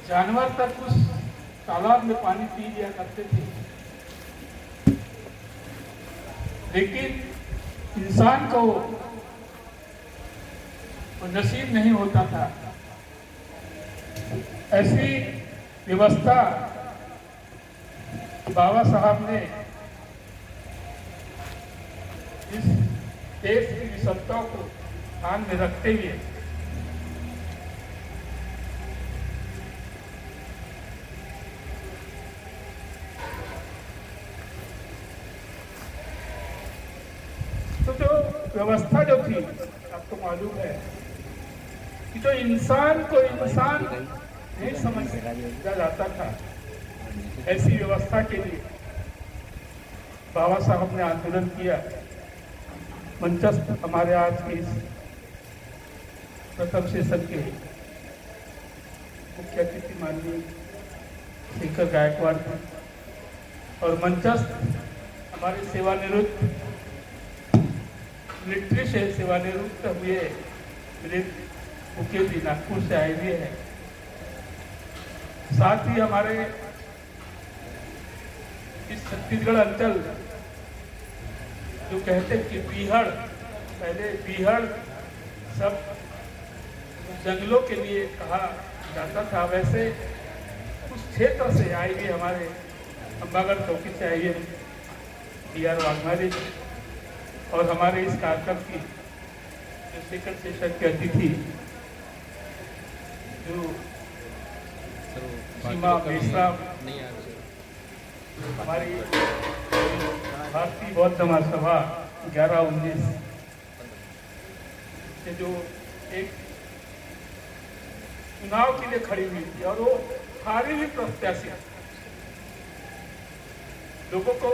जानवर तक उस तालाब में पानी पी लिया करते थे, लेकिन इंसान को वो नसीब नहीं होता था। ऐसी व्यवस्था बाबा साहब ने इस देश की विशेषताओं को ध्यान में रखते हुए तो जो व्यवस्था जो थी, आपको मालूम है कि जो इंसान को इंसान नहीं समझा जाता था, ऐसी व्यवस्था के लिए बाबा साहब ने आंदोलन किया। मंचस्थ हमारे आज के इस प्रथम सेशन के मुख्य अतिथि माननीय शेखर गायकवाड़ थे और मंचस्थ हमारे सेवानिवृत्त मिलिट्री से सेवानिवृत्त हुए मेरे मुकेश जी नागपुर से आए हुए हैं। साथ ही हमारे इस छत्तीसगढ़ अंचल जो कहते हैं कि बीहड़, पहले बीहड़ सब जंगलों के लिए कहा जाता था, वैसे उस क्षेत्र से आए हुए हमारे अंबागढ़ चौकी से आए हुए DR वाघमारे और हमारे इस कार्यक्रम की जो सेकंड सेशन के अतिथि जो सीमा मिश्रा, हमारी भारतीय बौद्ध महासभा 11-19 से जो एक चुनाव के लिए खड़ी हुई थी और वो हारी हुई प्रत्याशी, लोगों को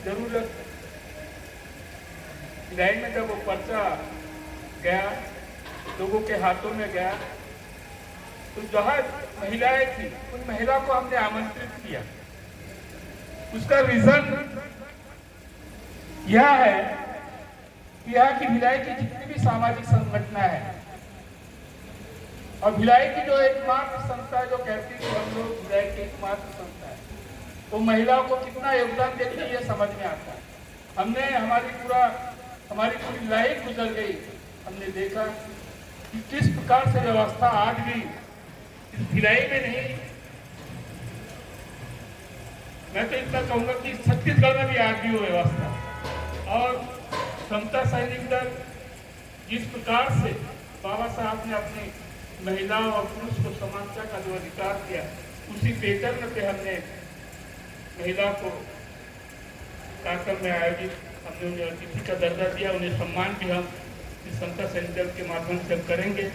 जरूरत भिलाई में जब वो पर्चा गया, लोगों के हाथों में गया, तो जहाँ महिलाएं थी उन महिला को हमने आमंत्रित किया। उसका रीजन यह है कि यहाँ की भिलाई की जितनी भी सामाजिक संगठन है और भिलाई की जो एकमात्र संस्था है जो कहती है कि हम लोग भिलाई की एकमात्र संस्था है, वो महिलाओं को कितना योगदान देती है ये समझ में आता है। हमने हमारी पूरी लाइफ गुजर गई, हमने देखा कि किस प्रकार से व्यवस्था आज भी इस भिलाई में नहीं, मैं तो इतना कहूंगा कि छत्तीसगढ़ में भी आज भी वो व्यवस्था और समता सैनिक दल जिस प्रकार से बाबा साहब ने अपनी महिलाओं और पुरुष को समानता का जो अधिकार दिया, उसी पैटर्न पे हमने महिलाओं को कार्यक्रम में आयोजित हमने उन्हें अतिथि का दर्जा दिया, उन्हें सम्मान भी हम इस समता सैनिक दल के माध्यम से हम करेंगे।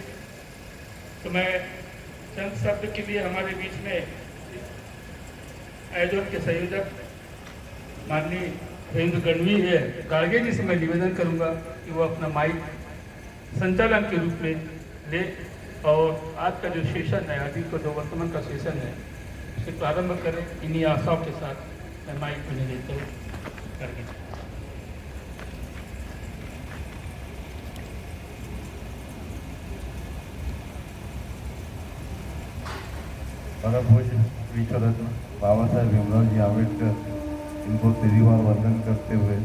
तो मैं चंद शब्द के लिए हमारे बीच में आयोजन के संयोजक माननीय रविंद्र गणवी है गाड़गे जी से मैं निवेदन करूंगा कि वो अपना माइक संचालन के रूप में ले और आज का जो सेशन है, अभी को जो वर्तमान का सेशन है, उसे प्रारंभ करें। इन्हीं आशाओं के साथ मैं माइक उन्हें देता हूँ। गाड़गे जी। परम पूज्य विश्वरत्न बाबा साहेब भीमराव जी आम्बेडकर, इनको त्रिवार वंदन करते हुए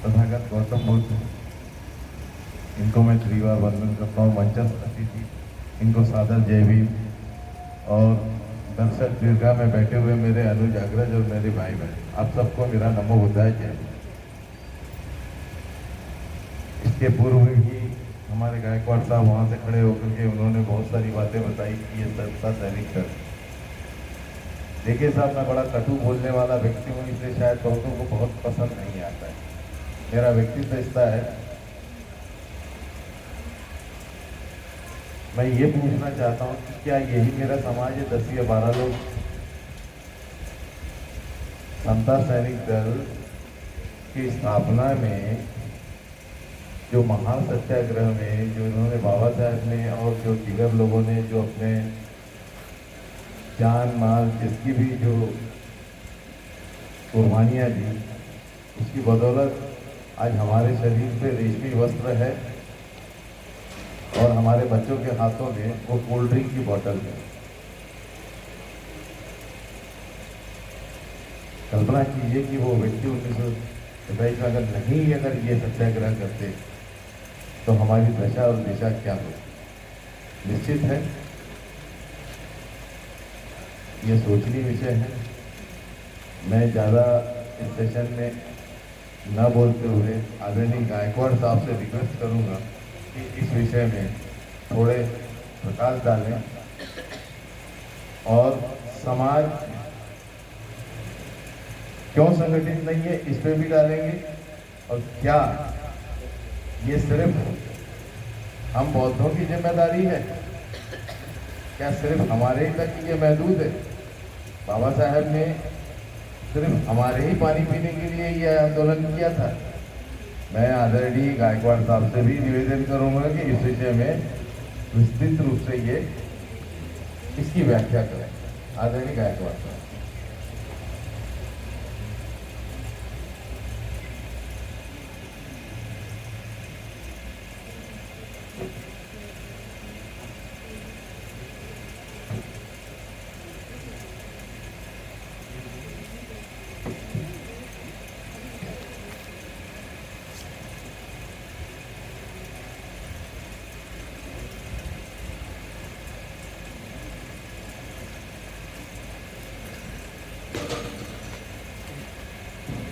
तथागत गौतम बुद्ध, इनको मैं त्रिवार वंदन करता हूँ। मंचस्थ अतिथि, इनको सादर जय भीम और दर्शक दीर्घा में बैठे हुए मेरे अनुज अग्रज और मेरे भाई बहन, आप सबको मेरा नमो बुद्धाय जय। इसके पूर्व ही हमारे गायकवाड़ साहब वहाँ से खड़े होकर के उन्होंने बहुत सारी बातें बताई कि ये समता सैनिक दल। देखिए साहब, मैं बड़ा कटु बोलने वाला व्यक्ति हूँ, इसलिए शायद बहुतों को बहुत पसंद नहीं आता है। मेरा व्यक्तित्व ऐसा है, मैं ये पूछना चाहता हूँ कि क्या यही मेरा समाज है? 10 या 12 लोग समता सैनिक दल की स्थापना में, जो महान सत्याग्रह में जो इन्होंने बाबा साहब ने और जो दीगर लोगों ने जो अपने जान माल जिसकी भी जो कुर्बानियाँ दी, उसकी बदौलत आज हमारे शरीर पे रेशमी वस्त्र है और हमारे बच्चों के हाथों में वो कोल्ड ड्रिंक की बोतल है। कल्पना कीजिए कि वो व्यक्ति 1927 में अगर ये सत्याग्रह करते तो हमारी दशा और दिशा क्या हो। निश्चित है ये सोचनीय विषय है। मैं ज़्यादा इस सेशन में न बोलते हुए आदरणीय गायकवाड़ साहब से रिक्वेस्ट करूंगा कि इस विषय में थोड़े प्रकाश डालें और समाज क्यों संगठित नहीं है इस पे भी डालेंगे, और क्या ये सिर्फ हम बौद्धों की जिम्मेदारी है, क्या सिर्फ हमारे ही तक ये महदूद है। बाबा साहब ने सिर्फ हमारे ही पानी पीने के लिए ये आंदोलन किया था। मैं आदरणीय गायकवाड़ साहब से भी निवेदन करूंगा कि इस विषय में विस्तृत रूप से ये इसकी व्याख्या करें। आदरणीय गायकवाड़ साहब।